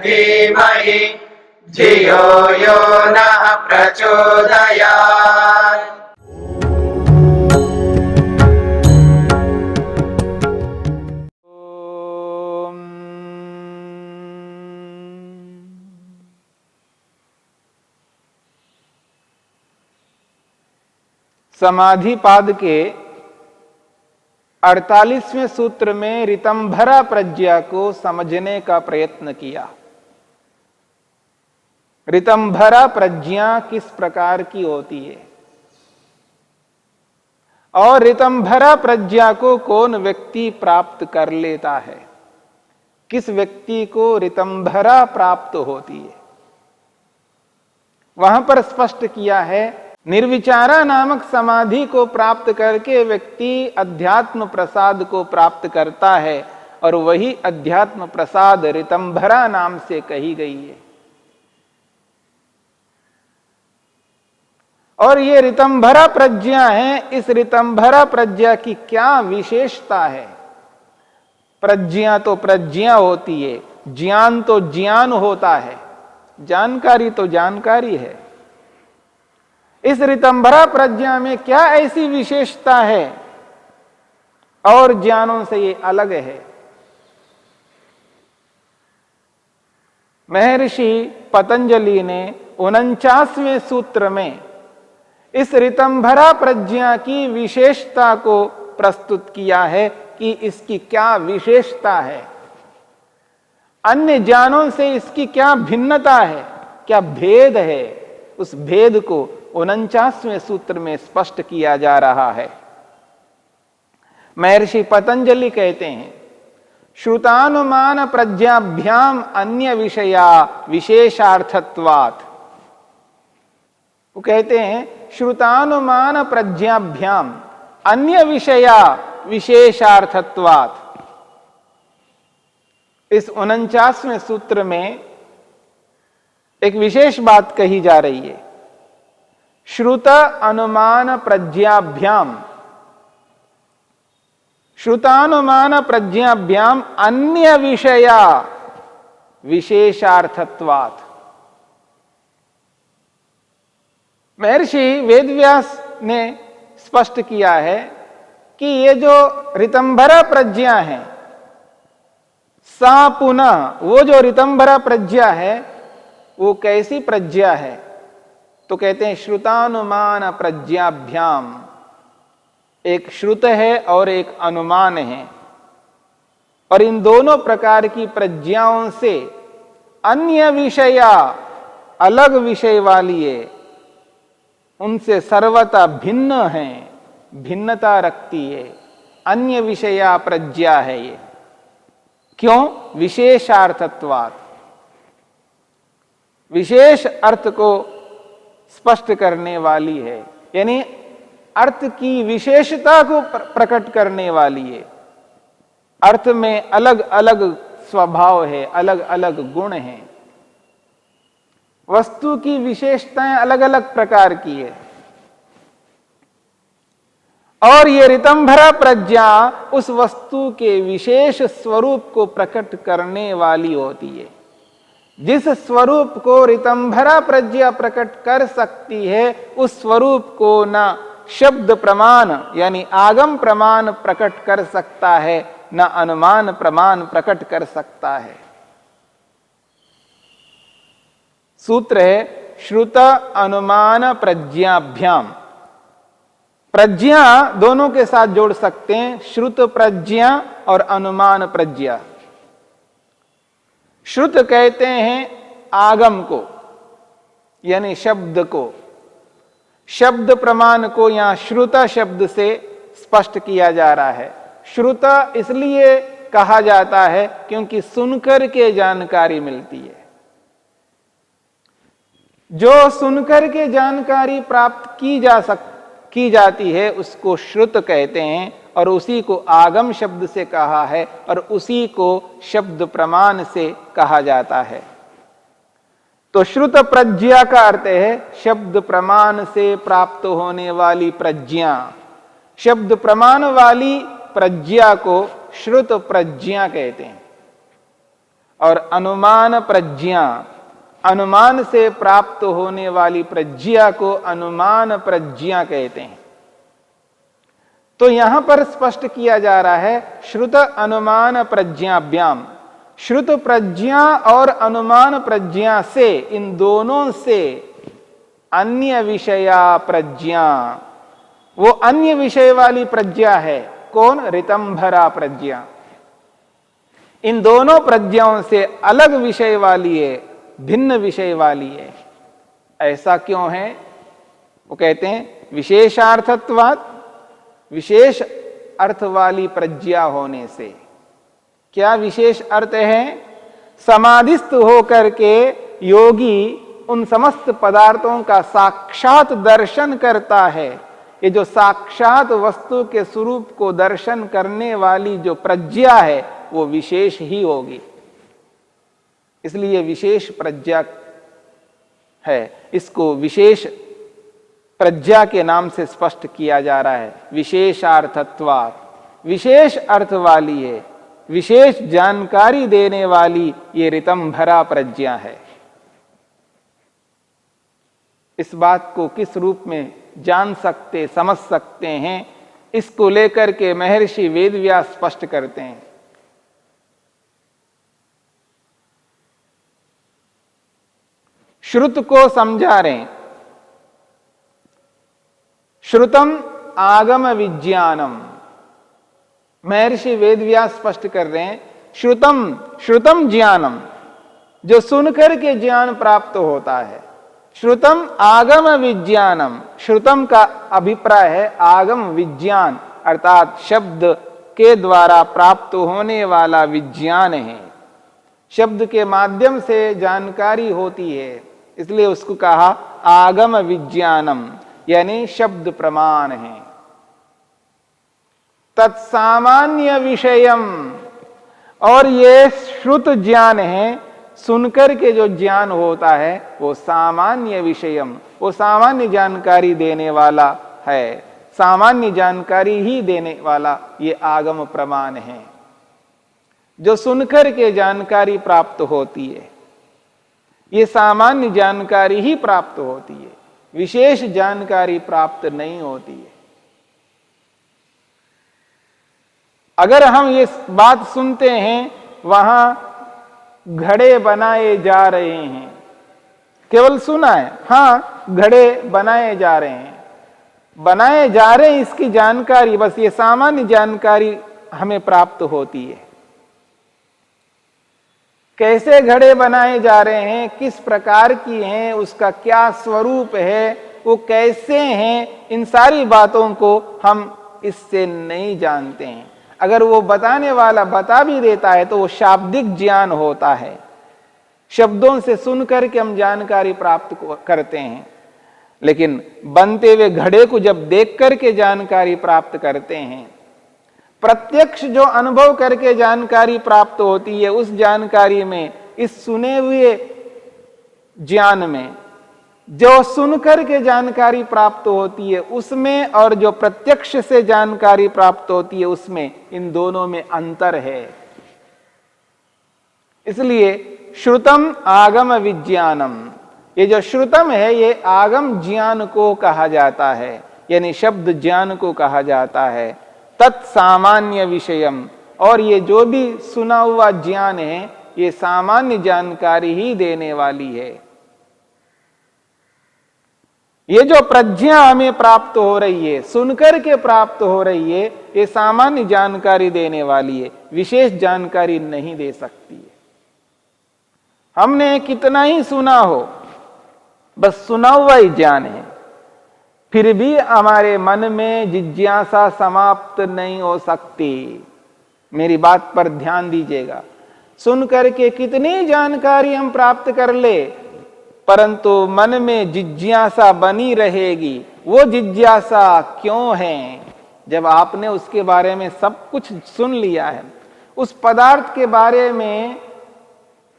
धीमहि धियो यो नः प्रचोदयात्। समाधिपाद के 48वें सूत्र में ऋतंभरा प्रज्ञा को समझने का प्रयत्न किया। ऋतंभरा प्रज्ञा किस प्रकार की होती है और ऋतंभरा प्रज्ञा को कौन व्यक्ति प्राप्त कर लेता है, किस व्यक्ति को ऋतंभरा प्राप्त होती है। वहां पर स्पष्ट किया है, निर्विचारा नामक समाधि को प्राप्त करके व्यक्ति अध्यात्म प्रसाद को प्राप्त करता है और वही अध्यात्म प्रसाद ऋतंभरा नाम से कही गई है। और ये ऋतंभरा प्रज्ञा है, इस ऋतंभरा प्रज्ञा की क्या विशेषता है। प्रज्ञा तो प्रज्ञा होती है, ज्ञान तो ज्ञान होता है, जानकारी तो जानकारी है। इस ऋतंभरा प्रज्ञा में क्या ऐसी विशेषता है और ज्ञानों से ये अलग है। महर्षि पतंजलि ने 49वें सूत्र में इस ऋतंभरा प्रज्ञा की विशेषता को प्रस्तुत किया है कि इसकी क्या विशेषता है, अन्य ज्ञानों से इसकी क्या भिन्नता है, क्या भेद है। उस भेद को 49वें सूत्र में स्पष्ट किया जा रहा है। महर्षि पतंजलि कहते हैं, श्रुतानुमान प्रज्ञाभ्याम अन्य विषया विशेषार्थत्वात्। वो कहते हैं श्रुतानुमान प्रज्ञाभ्याम अन्य विषया विशेषार्थत्वात्। इस 49वें सूत्र में एक विशेष बात कही जा रही है। श्रुत अनुमान प्रज्ञाभ्याम, श्रुतानुमान प्रज्ञाभ्याम अन्य विषया विशेषार्थत्वात्। महर्षि वेदव्यास ने स्पष्ट किया है कि ये जो ऋतंभरा प्रज्ञा है, सा पुनः, वो जो ऋतंभरा प्रज्ञा है वो कैसी प्रज्ञा है। तो कहते हैं श्रुतानुमान प्रज्ञाभ्याम, एक श्रुत है और एक अनुमान है, और इन दोनों प्रकार की प्रज्ञाओं से अन्य विषया, अलग विषय वाली है, उनसे सर्वथा भिन्न है, भिन्नता रखती है। अन्य विषया प्रज्ञा है ये। क्यों? विशेषार्थत्वात्, विशेष अर्थ को स्पष्ट करने वाली है, यानी अर्थ की विशेषता को प्रकट करने वाली है। अर्थ में अलग अलग स्वभाव है, अलग अलग गुण हैं, वस्तु की विशेषताएं अलग अलग प्रकार की है। और ये ऋतंभरा प्रज्ञा उस वस्तु के विशेष स्वरूप को प्रकट करने वाली होती है। जिस स्वरूप को ऋतंभरा प्रज्ञा प्रकट कर सकती है, उस स्वरूप को न शब्द प्रमाण यानी आगम प्रमाण प्रकट कर सकता है, न अनुमान प्रमाण प्रकट कर सकता है। सूत्र है श्रुत अनुमान प्रज्ञाभ्याम। प्रज्ञा दोनों के साथ जोड़ सकते हैं, श्रुत प्रज्ञा और अनुमान प्रज्ञा। श्रुत कहते हैं आगम को, यानी शब्द को। शब्द प्रमाण को यहां श्रुत शब्द से स्पष्ट किया जा रहा है। श्रुत इसलिए कहा जाता है क्योंकि सुनकर के जानकारी मिलती है। जो सुनकर के जानकारी प्राप्त की जाती है उसको श्रुत कहते हैं, और उसी को आगम शब्द से कहा है, और उसी को शब्द प्रमाण से कहा जाता है। तो श्रुत प्रज्ञा का अर्थ है शब्द प्रमाण से प्राप्त होने वाली प्रज्ञा। शब्द प्रमाण वाली प्रज्ञा को श्रुत प्रज्ञा कहते हैं। और अनुमान प्रज्ञा, अनुमान से प्राप्त होने वाली प्रज्ञा को अनुमान प्रज्ञा कहते हैं। तो यहां पर स्पष्ट किया जा रहा है श्रुत अनुमान प्रज्ञाभ्याम, श्रुत प्रज्ञा और अनुमान प्रज्ञा से, इन दोनों से अन्य विषया प्रज्ञा, वो अन्य विषय वाली प्रज्ञा है। कौन? ऋतंभरा प्रज्ञा। इन दोनों प्रज्ञाओं से अलग विषय वाली है, भिन्न विषय वाली है। ऐसा क्यों है? वो कहते हैं विशेषार्थत्वात्, विशेष अर्थ वाली प्रज्ञा होने से। क्या विशेष अर्थ है? समाधिस्थ होकर के योगी उन समस्त पदार्थों का साक्षात दर्शन करता है। ये जो साक्षात वस्तु के स्वरूप को दर्शन करने वाली जो प्रज्ञा है वो विशेष ही होगी, इसलिए विशेष प्रज्ञा है। इसको विशेष प्रज्ञा के नाम से स्पष्ट किया जा रहा है। विशेषार्थत्वात्, विशेष अर्थ वाली है, विशेष जानकारी देने वाली ये ऋतंभरा प्रज्ञा है। इस बात को किस रूप में जान सकते, समझ सकते हैं, इसको लेकर के महर्षि वेदव्यास स्पष्ट करते हैं। श्रुत को समझा रहे हैं। श्रुतम आगम विज्ञानम, महर्षि वेदव्यास स्पष्ट कर रहे हैं श्रुतम, श्रुतम ज्ञानम, जो सुनकर के ज्ञान प्राप्त होता है। श्रुतम आगम विज्ञानम, श्रुतम का अभिप्राय है आगम विज्ञान, अर्थात शब्द के द्वारा प्राप्त होने वाला विज्ञान है। शब्द के माध्यम से जानकारी होती है, इसलिए उसको कहा आगम विज्ञानम, यानी शब्द प्रमाण है। तत्सामान्य विषयम, और ये श्रुत ज्ञान है, सुनकर के जो ज्ञान होता है वो सामान्य विषयम, वो सामान्य जानकारी देने वाला है। सामान्य जानकारी ही देने वाला ये आगम प्रमाण है, जो सुनकर के जानकारी प्राप्त होती है। ये सामान्य जानकारी ही प्राप्त होती है, विशेष जानकारी प्राप्त नहीं होती है। अगर हम ये बात सुनते हैं वहां घड़े बनाए जा रहे हैं, केवल सुना है, हाँ घड़े बनाए जा रहे हैं, बनाए जा रहे हैं, इसकी जानकारी, बस ये सामान्य जानकारी हमें प्राप्त होती है। कैसे घड़े बनाए जा रहे हैं, किस प्रकार की हैं, उसका क्या स्वरूप है, वो कैसे हैं, इन सारी बातों को हम इससे नहीं जानते हैं। अगर वो बताने वाला बता भी देता है तो वो शाब्दिक ज्ञान होता है, शब्दों से सुन करके हम जानकारी प्राप्त करते हैं। लेकिन बनते हुए घड़े को जब देख करके जानकारी प्राप्त करते हैं, प्रत्यक्ष जो अनुभव करके जानकारी प्राप्त होती है, उस जानकारी में, इस सुने हुए ज्ञान में, जो सुनकर के जानकारी प्राप्त होती है उसमें, और जो प्रत्यक्ष से जानकारी प्राप्त होती है उसमें, इन दोनों में अंतर है। इसलिए श्रुतम आगम विज्ञानम, ये जो श्रुतम है ये आगम ज्ञान को कहा जाता है, यानी शब्द ज्ञान को कहा जाता है। तत्सामान्य विषयम, और ये जो भी सुना हुआ ज्ञान है ये सामान्य जानकारी ही देने वाली है। ये जो प्रज्ञा हमें प्राप्त हो रही है, सुनकर के प्राप्त हो रही है, ये सामान्य जानकारी देने वाली है, विशेष जानकारी नहीं दे सकती है। हमने कितना ही सुना हो, बस सुना हुआ ही ज्ञान है, फिर भी हमारे मन में जिज्ञासा समाप्त नहीं हो सकती। मेरी बात पर ध्यान दीजिएगा। सुन करके कितनी जानकारी हम प्राप्त कर ले, परंतु मन में जिज्ञासा बनी रहेगी। वो जिज्ञासा क्यों है? जब आपने उसके बारे में सब कुछ सुन लिया है, उस पदार्थ के बारे में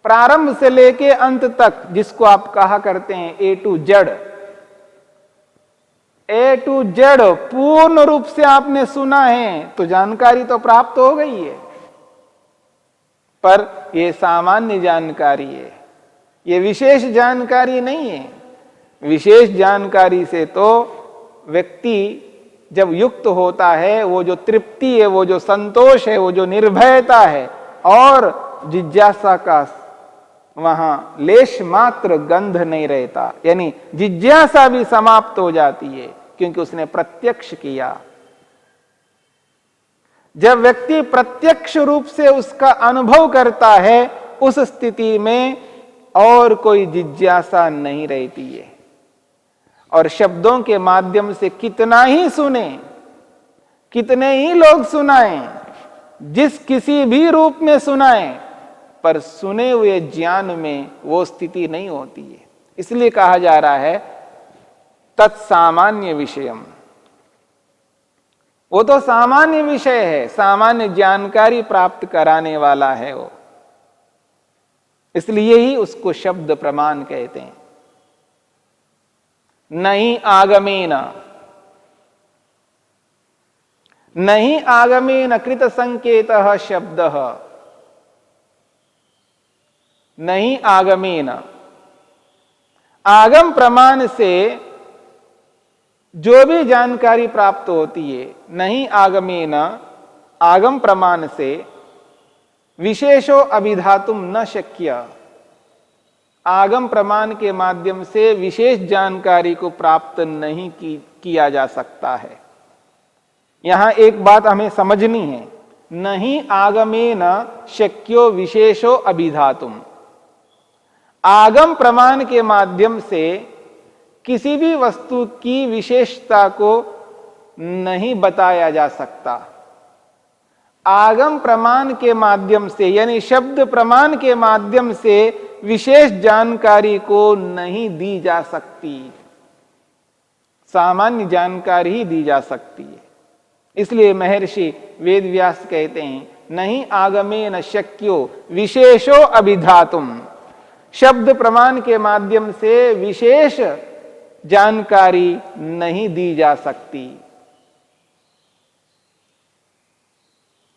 प्रारंभ से लेके अंत तक, जिसको आप कहा करते हैं A to Z, A to Z पूर्ण रूप से आपने सुना है, तो जानकारी तो प्राप्त हो गई है। पर ये सामान्य जानकारी है, ये विशेष जानकारी नहीं है। विशेष जानकारी से तो व्यक्ति जब युक्त होता है, वो जो तृप्ति है, वो जो संतोष है, वो जो निर्भयता है, और जिज्ञासा का वहां लेश मात्र गंध नहीं रहता, यानी जिज्ञासा भी समाप्त हो जाती है, क्योंकि उसने प्रत्यक्ष किया। जब व्यक्ति प्रत्यक्ष रूप से उसका अनुभव करता है, उस स्थिति में और कोई जिज्ञासा नहीं रहती है। और शब्दों के माध्यम से कितना ही सुने, कितने ही लोग सुनाएं, जिस किसी भी रूप में सुनाएं, पर सुने हुए ज्ञान में वो स्थिति नहीं होती है। इसलिए कहा जा रहा है तत्सामान्य विषयम। वो तो सामान्य विषय है, सामान्य जानकारी प्राप्त कराने वाला है वो, इसलिए ही उसको शब्द प्रमाण कहते हैं। नहीं आगमेन, नहीं आगमेन कृत संकेतः शब्दः, नहीं आगमेन, आगम प्रमाण से जो भी जानकारी प्राप्त होती है, नहीं आगमेन, आगम प्रमाण से विशेषो अभिधातुम न शक्य, आगम प्रमाण के माध्यम से विशेष जानकारी को प्राप्त नहीं किया जा सकता है। यहां एक बात हमें समझनी है, नहीं आगमेन शक्यो विशेषो अभिधातुम, आगम प्रमाण के माध्यम से किसी भी वस्तु की विशेषता को नहीं बताया जा सकता। आगम प्रमाण के माध्यम से, यानी शब्द प्रमाण के माध्यम से विशेष जानकारी को नहीं दी जा सकती, सामान्य जानकारी ही दी जा सकती है। इसलिए महर्षि वेदव्यास कहते हैं नहीं आगमेन शक्यो विशेषो अभिधातुम, शब्द प्रमाण के माध्यम से विशेष जानकारी नहीं दी जा सकती।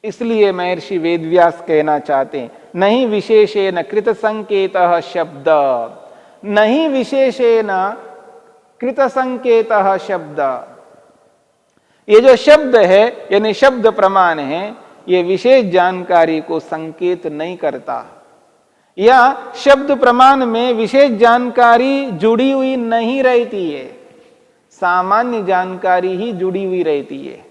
इसलिए महर्षि वेदव्यास कहना चाहते हैं नहीं विशेषेण कृत संकेतः शब्द, नहीं विशेषेण कृत संकेतः शब्द। ये जो शब्द है, यानी शब्द प्रमाण है, ये विशेष जानकारी को संकेत नहीं करता, या शब्द प्रमाण में विशेष जानकारी जुड़ी हुई नहीं रहती है, सामान्य जानकारी ही जुड़ी हुई रहती है।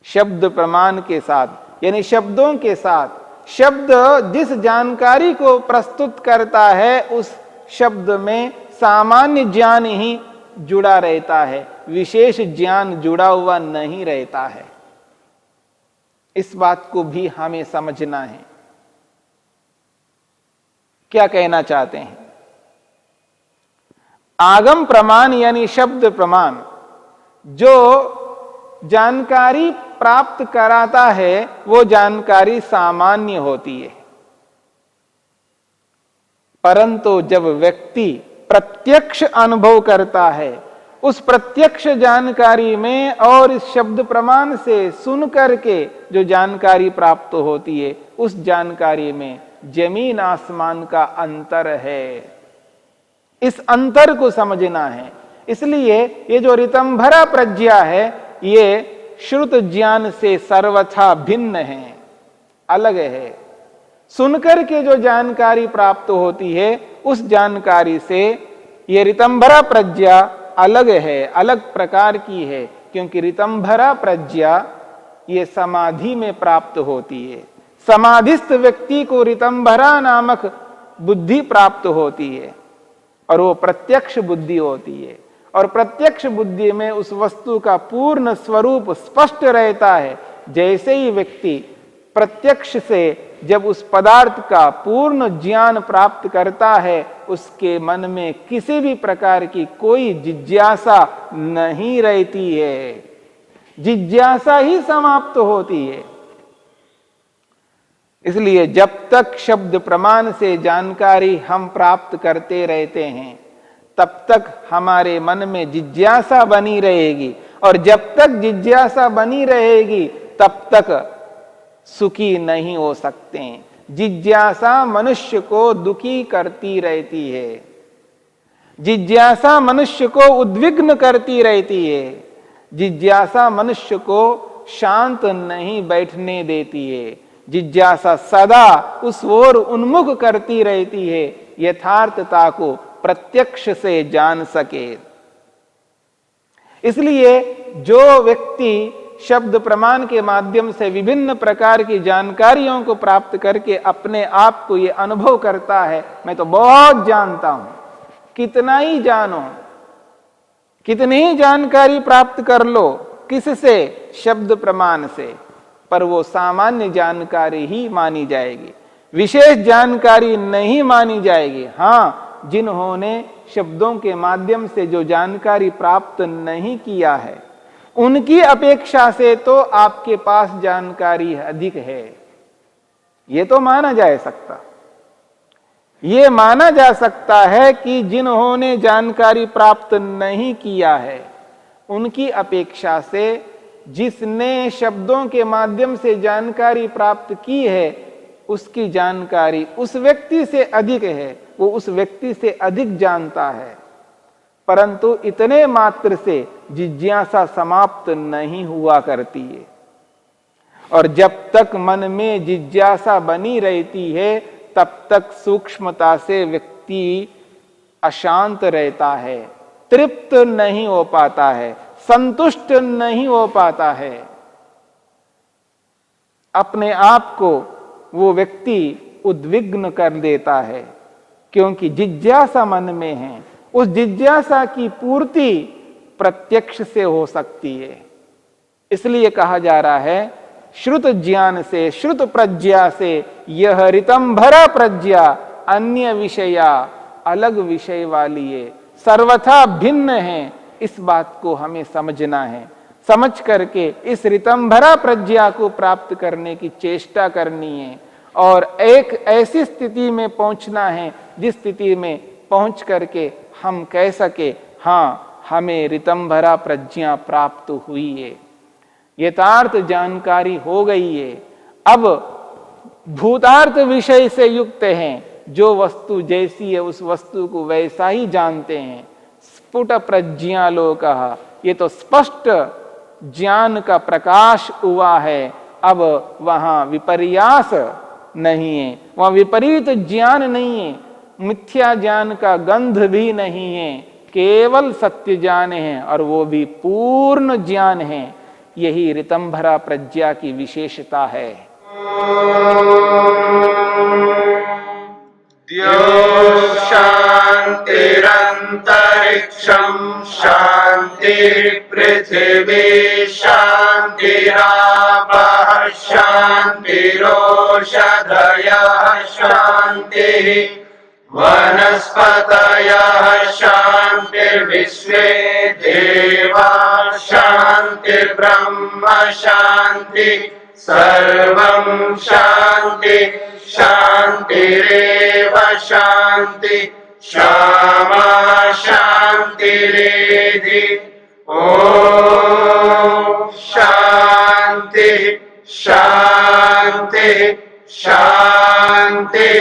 शब्द प्रमाण के साथ, यानी शब्दों के साथ, शब्द जिस जानकारी को प्रस्तुत करता है, उस शब्द में सामान्य ज्ञान ही जुड़ा रहता है, विशेष ज्ञान जुड़ा हुआ नहीं रहता है। इस बात को भी हमें समझना है। क्या कहना चाहते हैं? आगम प्रमाण यानी शब्द प्रमाण जो जानकारी प्राप्त कराता है, वो जानकारी सामान्य होती है, परंतु जब व्यक्ति प्रत्यक्ष अनुभव करता है, उस प्रत्यक्ष जानकारी में और इस शब्द प्रमाण से सुन करके जो जानकारी प्राप्त होती है, उस जानकारी में जमीन आसमान का अंतर है। इस अंतर को समझना है। इसलिए ये जो ऋतंभरा प्रज्ञा है, ये श्रुत ज्ञान से सर्वथा भिन्न है, अलग है। सुनकर के जो जानकारी प्राप्त होती है, उस जानकारी से ये ऋतंभरा प्रज्ञा अलग है, अलग प्रकार की है, क्योंकि ऋतंभरा प्रज्ञा ये समाधि में प्राप्त होती है। समाधिस्थ व्यक्ति को ऋतंभरा नामक बुद्धि प्राप्त होती है, और वो प्रत्यक्ष बुद्धि होती है। और प्रत्यक्ष बुद्धि में उस वस्तु का पूर्ण स्वरूप स्पष्ट रहता है। जैसे ही व्यक्ति प्रत्यक्ष से जब उस पदार्थ का पूर्ण ज्ञान प्राप्त करता है, उसके मन में किसी भी प्रकार की कोई जिज्ञासा नहीं रहती है, जिज्ञासा ही समाप्त होती है। इसलिए जब तक शब्द प्रमाण से जानकारी हम प्राप्त करते रहते हैं, तब तक हमारे मन में जिज्ञासा बनी रहेगी, और जब तक जिज्ञासा बनी रहेगी, तब तक सुखी नहीं हो सकते। जिज्ञासा मनुष्य को दुखी करती रहती है, जिज्ञासा मनुष्य को उद्विग्न करती रहती है, जिज्ञासा मनुष्य को शांत नहीं बैठने देती है, जिज्ञासा सदा उस ओर उन्मुख करती रहती है यथार्थता को प्रत्यक्ष से जान सके। इसलिए जो व्यक्ति शब्द प्रमाण के माध्यम से विभिन्न प्रकार की जानकारियों को प्राप्त करके अपने आप को ये अनुभव करता है, मैं तो बहुत जानता हूं, कितना ही जानो, कितनी ही जानकारी प्राप्त कर लो, किससे? शब्द प्रमाण से, पर वो सामान्य जानकारी ही मानी जाएगी, विशेष जानकारी नहीं मानी जाएगी। हां, जिन्होंने शब्दों के माध्यम से जो जानकारी प्राप्त नहीं किया है, उनकी अपेक्षा से तो आपके पास जानकारी अधिक है, ये तो माना जा सकता। ये माना जा सकता है कि जिन्होंने जानकारी प्राप्त नहीं किया है, उनकी अपेक्षा से जिसने शब्दों के माध्यम से जानकारी प्राप्त की है, उसकी जानकारी उस व्यक्ति से अधिक है, वो उस व्यक्ति से अधिक जानता है। परंतु इतने मात्र से जिज्ञासा समाप्त नहीं हुआ करती है, और जब तक मन में जिज्ञासा बनी रहती है, तब तक सूक्ष्मता से व्यक्ति अशांत रहता है, तृप्त नहीं हो पाता है, संतुष्ट नहीं हो पाता है। अपने आप को वो व्यक्ति उद्विग्न कर देता है, क्योंकि जिज्ञासा मन में है। उस जिज्ञासा की पूर्ति प्रत्यक्ष से हो सकती है। इसलिए कहा जा रहा है, श्रुत ज्ञान से, श्रुत प्रज्ञा से यह ऋतंभरा प्रज्ञा अन्य विषया, अलग विषय वाली है, सर्वथा भिन्न है। इस बात को हमें समझना है, समझ करके इस ऋतंभरा प्रज्ञा को प्राप्त करने की चेष्टा करनी है, और एक ऐसी स्थिति में पहुंचना है जिस स्थिति में पहुंच करके हम कह सके, हाँ, हमें ऋतंभरा प्रज्ञा प्राप्त हुई है, यथार्थ जानकारी हो गई है। अब भूतार्थ विषय से युक्त हैं, जो वस्तु जैसी है उस वस्तु को वैसा ही जानते हैं। स्फुट प्रज्ञालोकः, ये तो स्पष्ट ज्ञान का प्रकाश हुआ है। अब वहां विपर्यास नहीं है, वहां विपरीत ज्ञान नहीं है, मिथ्या ज्ञान का गंध भी नहीं है, केवल सत्य ज्ञान है, और वो भी पूर्ण ज्ञान है। यही ऋतंभरा प्रज्ञा की विशेषता है। द्यौः शान्तिरन्तरिक्षं शान्तिः पृथिवी शान्तिरापः शान्तिरोषधयः शान्तिः वनस्पतयः शान्तिर्विश्वे देवाः शान्तिर्ब्रह्म शान्तिः सर्वं शान्तिः शान्तिरेव शान्तिः क्षमा शान्तिरेधि। ॐ शान्तिः शान्तिः शान्तिः।